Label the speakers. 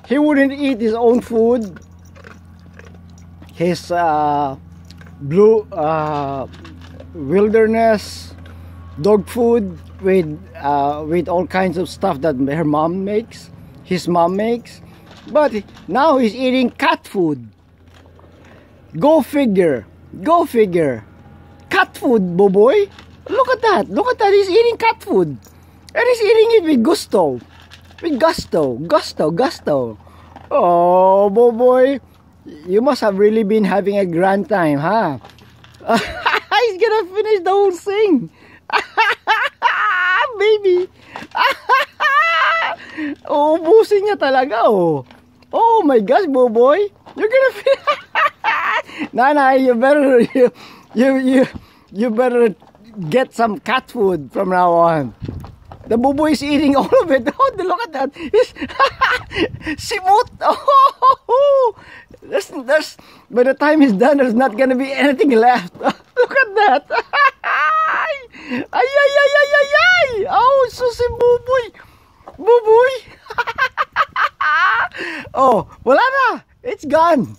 Speaker 1: He wouldn't eat his own food. His blue wilderness dog food with all kinds of stuff that her mom makes, his mom makes. But now he's eating cat food. Go figure. Go figure. Cat food, Boboy. Look at that. Look at that. He's eating cat food. And he's eating it with gusto. With gusto. Gusto. Gusto. Oh, Boboy. You must have really been having a grand time, huh? He's gonna finish the whole thing. Baby. Oh, busin niya talaga, oh. Oh my gosh, Boboy. You're gonna finish. Nanay, you better get some cat food from now on. The Boboy is eating all of it. Oh, look at that. Simut. Oh, by the time he's done, there's not gonna be anything left. Look at that. Ay, ay, ay, ay, ay, ay. Oh, susi Boboy. Boboy. Oh, wala na. It's gone.